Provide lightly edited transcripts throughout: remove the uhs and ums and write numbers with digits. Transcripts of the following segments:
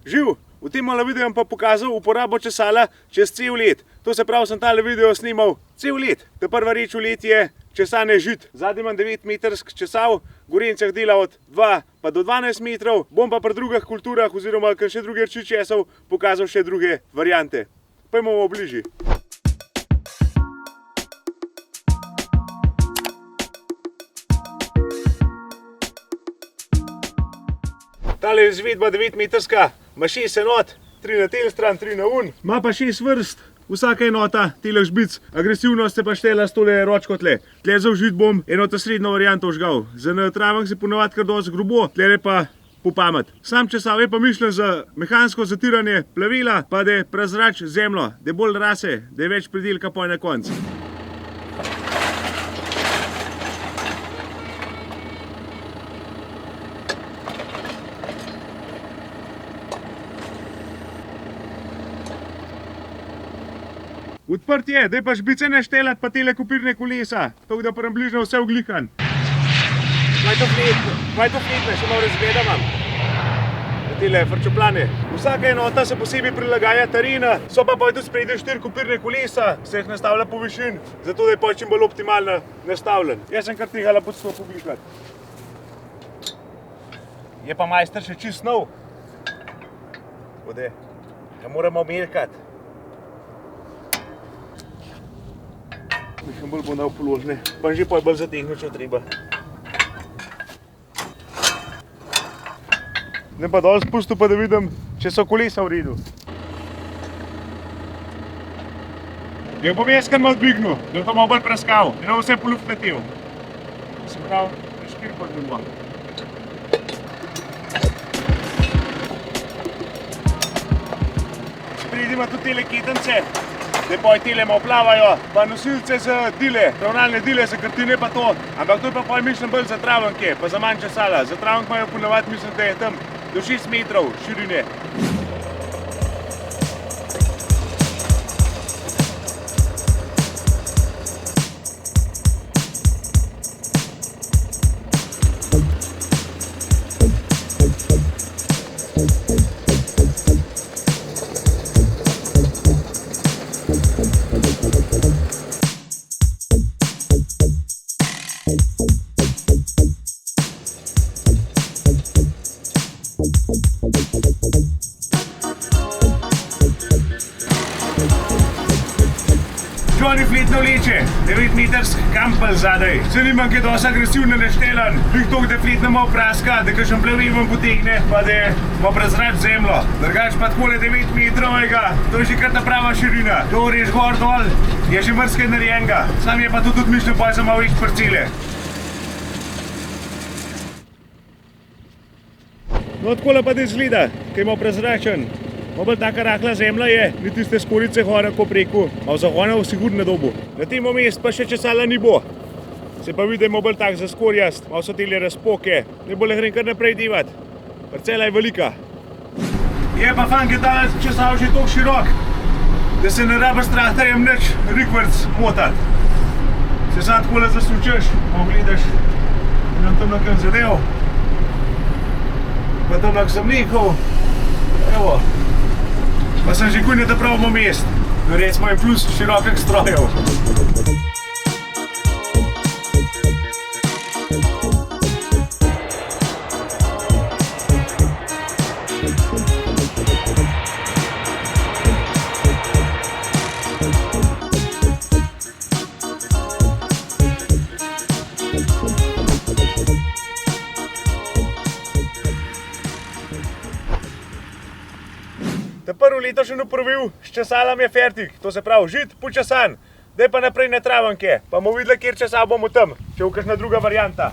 Živ, v tem malu videu vam pa pokazal uporabo česala čez cel let. To se pravi, sem tale video snimal cel let. Ta prva reč v let je česanje žit. Zadnji imam 9-metrski česal, Gorencah dela od 2 pa do 12 metrov. Bom pa pri drugih kulturah oziroma še druge reči česov pokazal še druge variante. Pojdimo v bližji. Tale je izvedba 9-metrska, ima 6 enot, 3 na tel stran, 3 na un. Ima pa 6 vrst, vsaka enota teh žbic. Agresivnost se pa štela s tole ročko tle. Tle za užit bom eno ta srednjo varianto užgal. Za na travah se ponavadi kar dosti grobo, tle pa po pamet. Sam česav je pa mišljen za mehansko zatiranje plavila, pa da prezrači zemljo, da bolj rase, da je več pridelka po na koncu. Odprt je, zdaj pa žbice ne štelat, pa tele kopirne kolesa, tako da približno vse oglihan. Kaj to fletne, še malo razgleda imam. Tele frčoplane. Vsaka enota se posebej prilagaja terena, so pa tudi sprednje 4 kopirne kolesa, se jih nastavlja po višin, zato da je čim bolj optimalno nastavljen. Jaz sem kar tega pod 100 oblikati. Je pa majster še čist nov. Tako da ga moramo merkati. Mislim, bolj bom dal položne, pa že bolj zategnil, če treba. Ne pa dol spustil, pa da vidim, če so kolesa v redu. Jo bom jaz kar malo dvignil, da to malo bolj praskal, da ne vse po luft letel. Se pravi, špir pa dvigla. Spredi ima tudi tele ketence. Zdaj pa tele malo plavajo, pa nosilce za dile, ravnalne dile za kartine pa to, ampak to je pa mislim bolj za travanke, pa za manj česala. Za travank imajo ponavadi mislim, da je tam do 6 metrov širine. Johnny fletno vleče, 9-metrski kampel zadaj. Se nimam kaj dosti agresivno naštelan, bih to, da fletno malo praska, da kakšen plavil vam potegne, pa da malo prezrači zemljo. Drugač pa takole 9 metrovega, to je že kar ta prava širina. To reš gor dol, je že mrske narejenega. Sam je pa to tudi mišljen pa za malo več parcele. No, takole pa da izgleda, kaj ima prezračen. Bolj taka rahla zemlja je, ni tiste skorice hora ko preko, malo zahonal sigurno dobu. Na tem mest pa še česala ni bo. Se pa vidi, da je bolj tak zaskorjast, malo so tele razpoke, ne bo le hren kar naprej devat. Parcela je velika. Je pa fajn, da je ta česal že toliko širok, da se ne raba s traktorjem nič rikvrc motat. Se sam takole zasučeš, malo gledaš, da nam tam nekam zadev. Pa tam nekam sem nehal. Evo. Pa sem že kujne, da pravimo mest. Recimo je plus širokih strojev. Prvo letošnji opravil s česalom je fertik, to se pravi žit počesan. Zdaj pa naprej na travanke, pa bomo videli, kjer česal bomo tam, če bo kakšna druga varianta.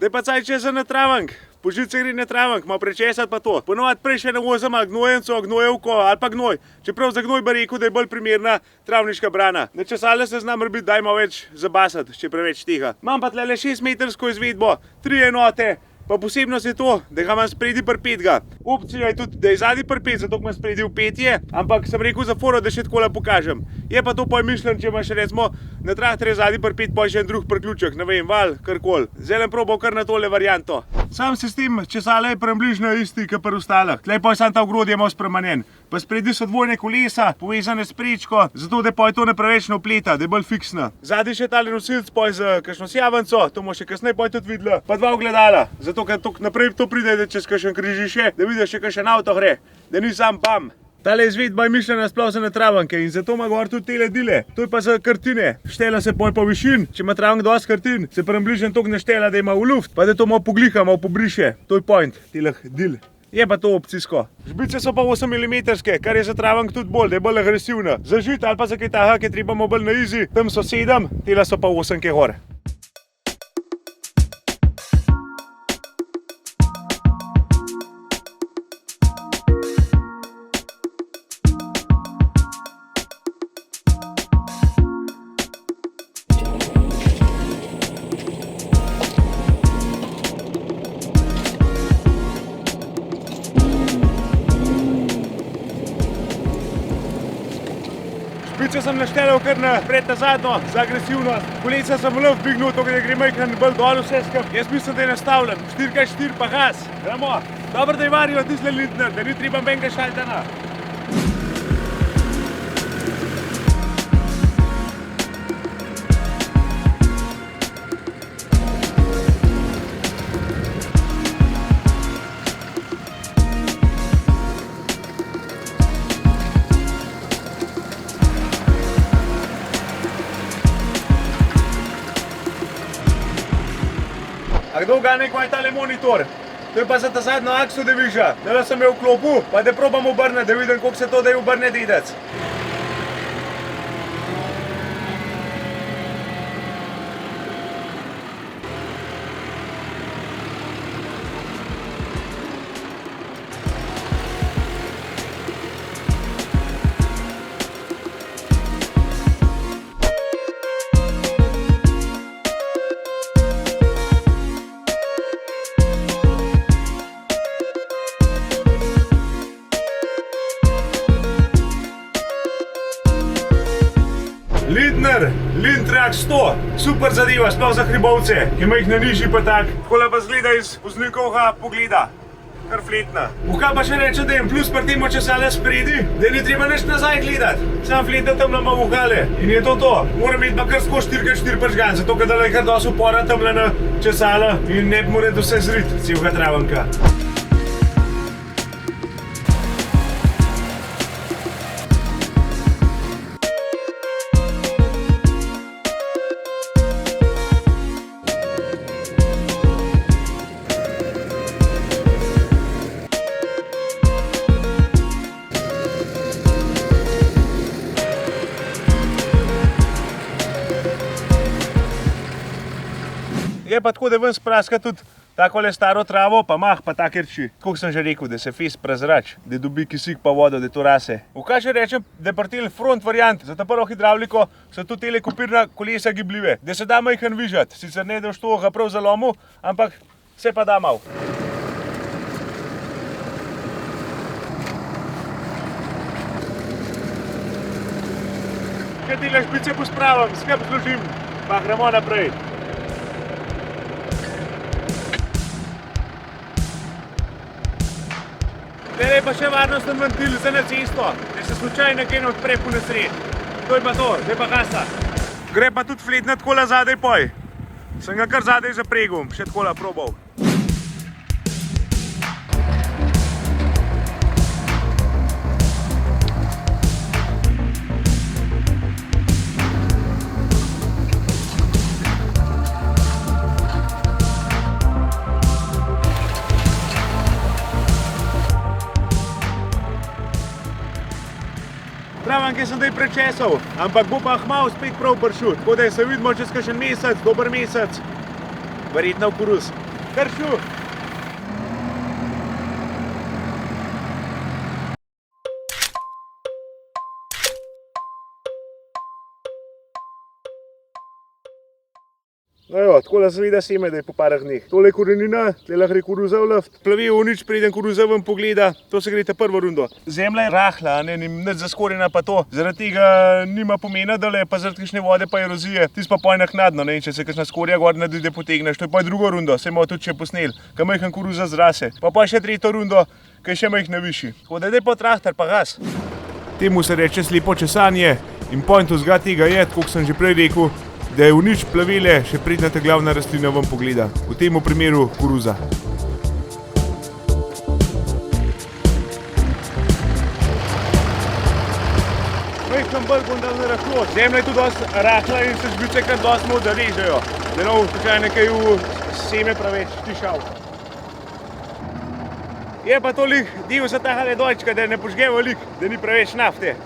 Zdaj pa caj česa na travank. po žici gre na travank, malo prečesati pa to. Ponovadi prej še navozimo gnojenco, gnojevko ali pa gnoj. Čeprav za gnoj bi rekel, da je bolj primerna travniška brana. Na česale se znam biti, daj malo več zabasati, če preveč tega. Imam pa tlele 6-metrsko izvedbo, 3 enote. Pa posebnost je to, da ga imam spredi prpetga. Opcija je tudi, da je zadnji prpet, zato imam spredi v petje, ampak sem rekel za foro, da še takola pokažem. Je pa to mišljen, če imaš recimo na traktorju zadnji prpet, pa še en drug priključek, ne vem, val, karkoli. Zdaj sem probal kar na tole varianto. Sam sistem česala je približno isti, kot pri ostalih. Tlej pa je sam ta ogrodje malo spremenjen. Pa spredi so dvojne kolesa, povezane s prečko, zato da pa je to ne preveč ne opleta, da je bolj fiksna. Zadnji še tale nosilc, pa je z kakšno sjavanco, to bomo še kasneje pa je tudi videla. Pa 2 ogledala, zato ker naprej to pride, da čez kakšen križišče, da vidiš še kakšen avto gre, da ni sam bam. Tale izvedba je mišljena sploh za na travanke in zato ima gor tudi tele dile. To je pa za kartine. Štela se po višin, če ima travank dosti kartin, se približno toliko ne štela, da ima v luft, pa da to malo pogliha, malo pobriše. To je point teleh dil. Je pa to opcijsko. Žbice so pa 8 mm, kar je za travank tudi bolj, da je bolj agresivna. Za žit ali pa za kaj taha, ki treba malo bolj na easy, tam so 7, tela so pa 8 gor. Špice sem naštelal kar napred na zadnjo, za agresivnost. Kolesa sem v luft dvignil, to da gre majhen bolj dol vse skup. Jaz mislim, da je nastavljen. 4x4 pa gas. Gremo. Dobro, da je varijo tisle Lindner, da ni treba benga šaltana. A kdo gane, kaj je tale monitor? To je pa za ta zadnjo akso, da viša. Da sem jo vklopil, pa da probam obrniti, da vidim, koliko se to da je obrne dedec. Lindner, Lindtrak 100, super zadeva, sploh za hribovce, ki ima jih na nižji pa tak. Takole pa zgleda iz voznikovega pogleda, kar fletna. Kaj pa še reče, da je plus pri tem česale spredi, da ni treba nič nazaj gledati. Sam fleta tam nama vokale in je to. Moram biti pa kar skozi 4x4 pržgan, zato ker da je kar dosti upora tam na česala in ne bi moral vse zriti, celega travanka. Je pa tako, da ven spraska tudi takole staro travo, pa mah, pa take reči. Koliko sem že rekel, da se fes prezrač, da dobi kisik pa vodo, da to rase. V kaj še rečem, da je partil front variant, za ta prvo hidravliko so tudi tele kopirna kolesa gibljive, da se da majhen vižati, sicer ne da v što ga prav zalomil, ampak se pa da mal. Kaj tele špice pospravim, skrb zložim, pa gremo naprej. Tele pa še varnosten ventil za na cesto, da se slučajno kaj ne odpre po nesred. To je pa to, zdaj pa gasa. Gre pa tudi fletna takola zadaj poj. Sem ga kar zadaj zapregel, še takola probal. Travanke sem zdaj prečesal, ampak bo pa hmal spet prav pršel, tako da se vidimo čez kakšen mesec, dober mesec, verjetno v koruz. Kršu! No jo, takole se vidi seme, da je po parah dneh. Tole je korenina, tle lahko gre koruza v luft. Plavi v nič, preden koruza ven pogleda, to se gre te prvo rundo. Zemlja je rahla, nič zaskorjena pa to. Zaradi tega nima pomena, da je pa zaradi kakšne vode pa erozije. Tis pa poj naknadno, ne, če se kakšna skorja gor nadide potegneš, to je pa drugo rundo, se ima tudi še posnel, ka majhen koruza zrase. Pa še tretjo rundo, ki je še majhna višji. Tako da daj pa traktor pa gas. Temu se reče slepo česanje in point vzga tega je, kot sem že prej rekel, da je v nič plavile, še predna ta glavna rastlina ven pogleda. V tem primeru koruza. Majhen bolj gondal na rahlo. Zemlja je tudi dosti rahla in se žbice kar dosti moč zarežejo. Da ne bo nekaj v seme preveč tišal. Je pa tolik div za tahale dojčka, da ne požge velik, da ni preveč nafte.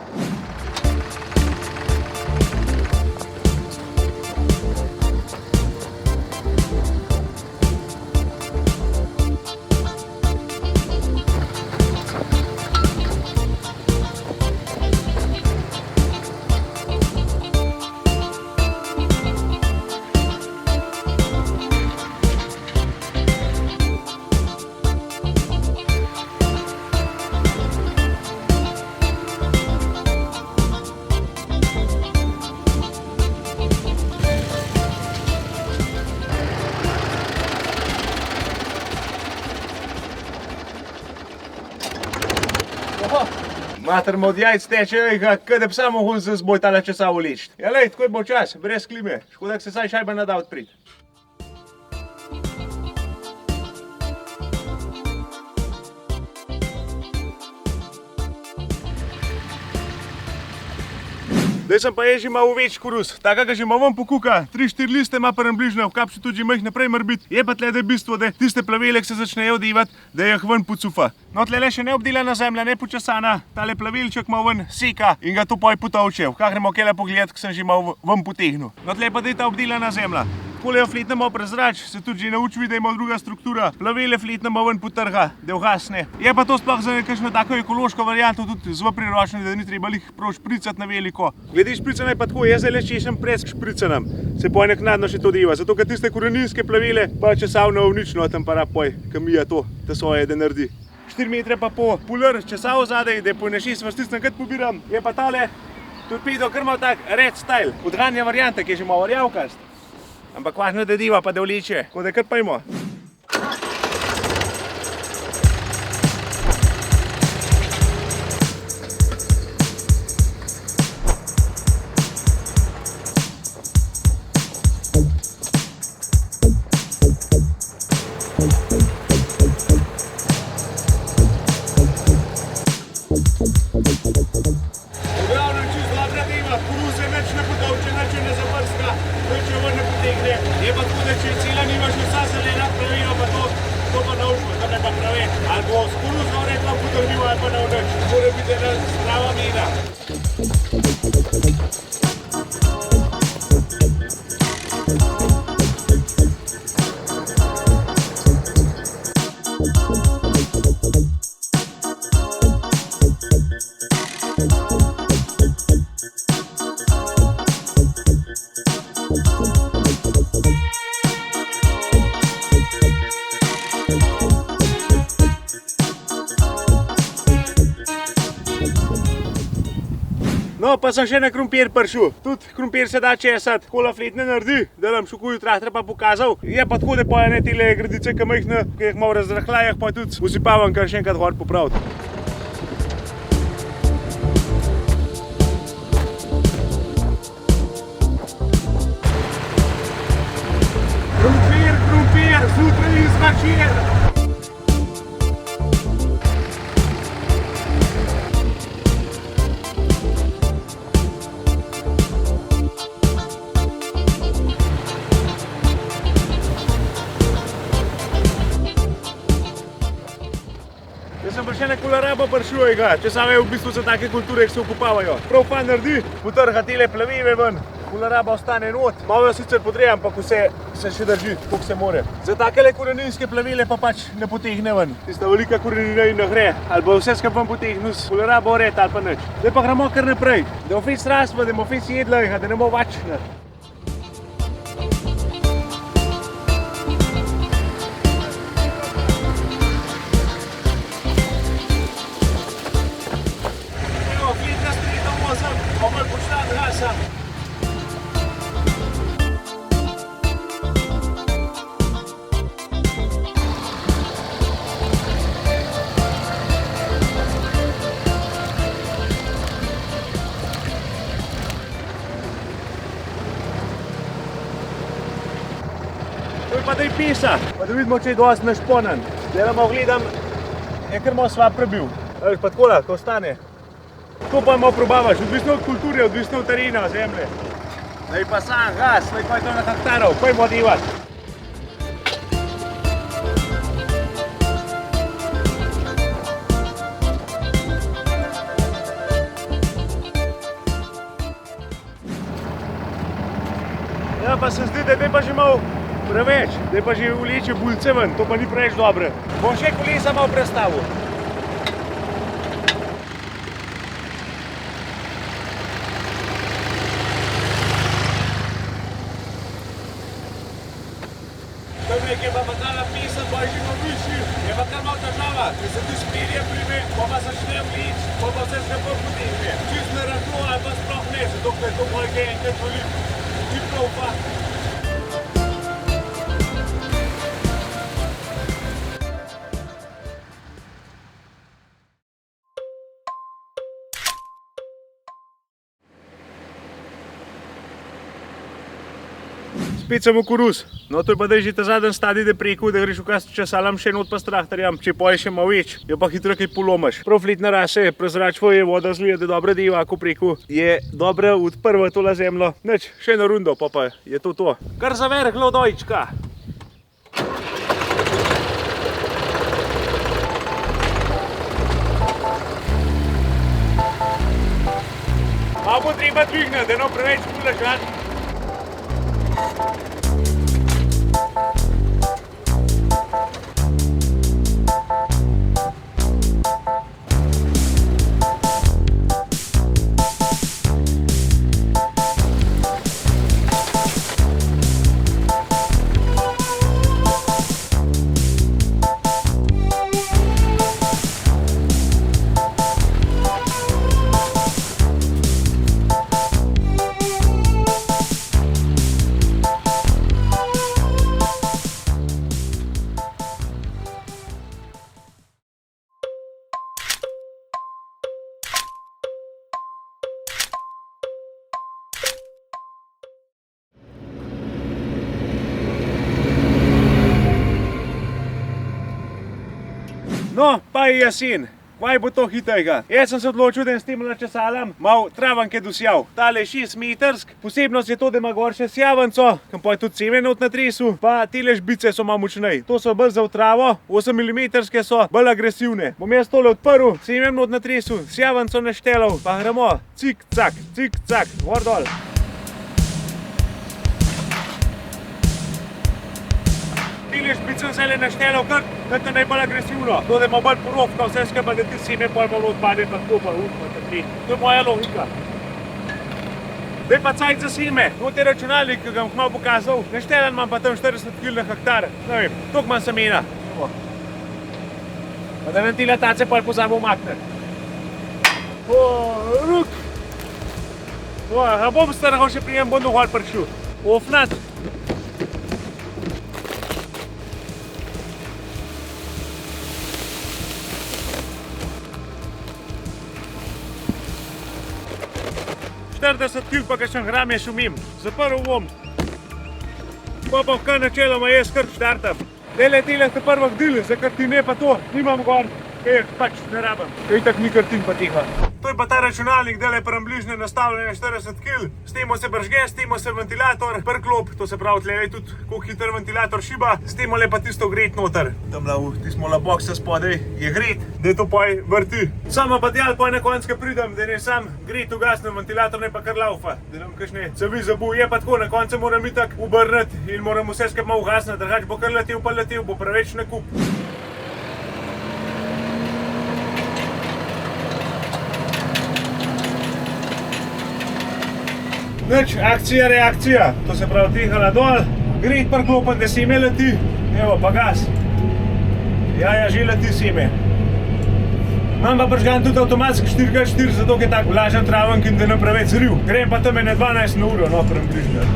Mater mu od jajc teče, kada bi samo hun se zboj tale česa uličit. Ja lej, tako je bo čas, brez klime. Škoda, da se saj šajba ne da odprit. Zdaj sem pa je že malo več koruz, taka ga že malo ven pokuka, 3-4 liste ima približno, v kapši tudi že majh naprej mora biti. Je pa tle, da je bistvo, da tiste plavele, ki se začnejo odevati, da jih ven pocufa. No tle še ne obdelana zemlja, ne počasana, tale plavelček malo ven seka in ga to poj potovče. Vkak gremo kele pogledat, ko sem že malo ven potegnil. No tle pa da je ta obdelana zemlja. Takole jo fletnemo prezrač, se tudi že nauči, da ima druga struktura. Plavele fletnemo ven potrga, da ugasne. Je pa to sploh za nekakšno tako ekološko varianto tudi zelo priročno, da ni treba lih prav špricati na veliko. Glede špricanja je pa tako, jaz zdaj le češem pred špricanjem, se poj naknadno še to deva. Zato, ker tiste koreninske plavele pa česavno vnično tam pa rab poj, kamija to, ta svoje, da naredi. 4 metre pa po puler česav zadaj, da po nešest vrsticnem kad pobiram. Je pa tale torpedo kar malo tak red style, odranja varianta, ki je že malo rjavkast. Ampak važno, da diva pa da vleče, tako da kar pojmo. Je pa tako, da če cela nimaš vsa zelena pravila, pa to pa naučimo, da ne pa preveč. Ali bo s koruzno redno potrnil, ali pa ne v nič. Mora biti ena zdrava mena. No, pa sem še na krompir prišel. Tudi krompir se da česati, kola fletne naredi, da nam šukuju traktor pa pokazal. Je pa tako, da pa ene tele gredice, ki majhne, ki jih malo razrahlajah, pa tudi usipavam, kar še enkrat gor popraviti. Krompir, zjutraj in zvečer. Jaz sem pa še na kolerabo prišel, če same v bistvu so take kulture, ki se okupavajo. Prav pa naredi, potrga tele plaveve ven, koleraba ostane not. Malo jo sicer podre, ampak vse se še drži, koliko se more. Za takele koreninske plavele pa pač ne potegne ven. Tista velika korenina in ne gre, ali bo vse skupaj potegnil s kolerabo red ali pa nič. Zdaj pa gremo kar naprej, da bo fec raspa, da bo fec jedla, da ne bo vačna. je pa daj pisa, pa da vidimo, če je dosti našponen. Zdaj nam ogledam, je kar malo slab prebil. Veš, pa takola, ko ostane. To pa malo probavaš, odvisno od kulture, odvisno od terena, zemlje. Zdaj pa sam gas, zdaj pa je to na hektarov, pojmo divat. Ja, pa se zdi, da je pa že malo preveč, da je pa že vleče bulce ven, to pa ni preveč dobre. Bom še kolesa malo prestavil. Tam nekaj pa tala pisa, pa je že malo višji, je pa kar malo težava, ker se ti spirje prime, pa začne vleč, pa vse se pa potegne. Čist na rato ali pa sploh ne, zato ker je to bolj kaj enkrat veliko. Čiplo pa. Spet sem v koruz. No, to je pa da že ta zadnji stadij, da preko, da greš vkaz časalam še not pa s traktorjem, če poje še malo več, jo pa hitro kaj polomaš. Prav fletna rase, prezračvo je, voda zlije, da dobra deva, ko preko je dobra odprva tola zemljo. Nič, še eno rundo, pa je to to. Kar za verglo dojčka. Malo bo treba dvigniti, da ne preveč ležati. No, pa je jesen. Kaj bo to hitrega? Jaz sem se odločil, da s tem načesalam malo travanke dosjal. Tale je 6-metrsk. Posebnost je to, da ima gor še sjavanco, kam pa je tudi semen not na tresu, pa tele žbice so malo močnej. To so bolj za travo, 8-milimetrske so bolj agresivne. Bom jaz tole odprl, semen not na tresu, sjavanco naštelal, pa gremo cik-cak, gor dol. Tile špicem se le naštelal kar, da je to najbolj agresivno. To, da ima bolj porovka, vse skupaj, da ti seme pol malo odpade, pa tako pa utma. To je moja logika. Zdaj pa cajt za seme. To je računalnik, ki ga bom malo pokazal. Naštelan imam pa tam 40 kg na hektar. Ne vem, toliko imam semena. Pa da nam tile tace pol pozabil umakniti. Ruk! A bom starahal še prijem, bom dovolj prišel. Ofnat. kg pa kakšen gram je šumim. Zaprl bom. Pa kar načeloma jaz kar štartam. Dele tele te prvih dil, za kartine pa to, nimam gor, kaj pač ne rabim. Kaj tak ni kartin pa tiha. To je pa ta računalnik, dele prem bližnje nastavljene 40 kg. S temo se bržge, s temo se ventilator, prklop, to se pravi tle je tudi koliko hiter ventilator šiba, s temo le pa tisto gret noter. Tamle v tismo la boksa spodaj je gret, da je to poj vrti. Sama pa tjal poj na konc, ko pridem, da ne sam gret ugasnem, ventilator ne pa kar laufa, da nam kakšne cevi zabu. Je pa tako, na koncu moram itak obrniti in moram vse skupaj malo ugasniti, drugače bo kar letel pa letel, bo preveč nakup. Nič, akcija, reakcija, to se pravi tihala dol, gret prklopen, da seme leti, evo pa gas. Ja, že leti seme. Imam pa pržgan tudi avtomatski 4x4, zato je tak vlažen travank in da ne preveč zriv. Grem pa tam ene 12 na uro, no, približno.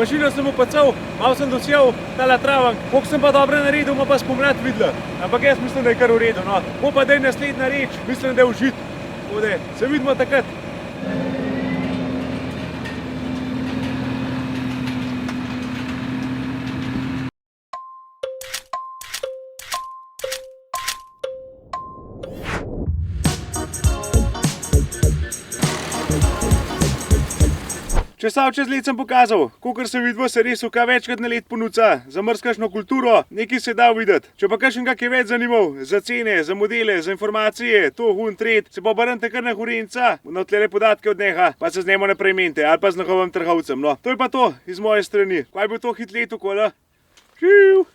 Mašino sem upacal, malo sem dosjel tale traven, koliko sem pa dobro naredil, ima pa spomlad videla. Ampak jaz mislim, da je kar v redu, no. Bo pa daj naslednja reč, mislim, da je užit. Tako da, se vidimo takrat. Čez let sem pokazal, kakor se vidva se res kaj večkrat na let ponuca, za mrzkašno kulturo, nekaj se da videti. Če pa kakšen kak je več zanimal, za cene, za modele, za informacije, to, hun, tret, se pa obrnite kar na Hurenca, na tlele podatke od neha, pa se z njemu naprej mente, ali pa z njihovim trgovcem, no. To je pa to, iz moje strani. Kaj bo to hit leto, kola? Živ!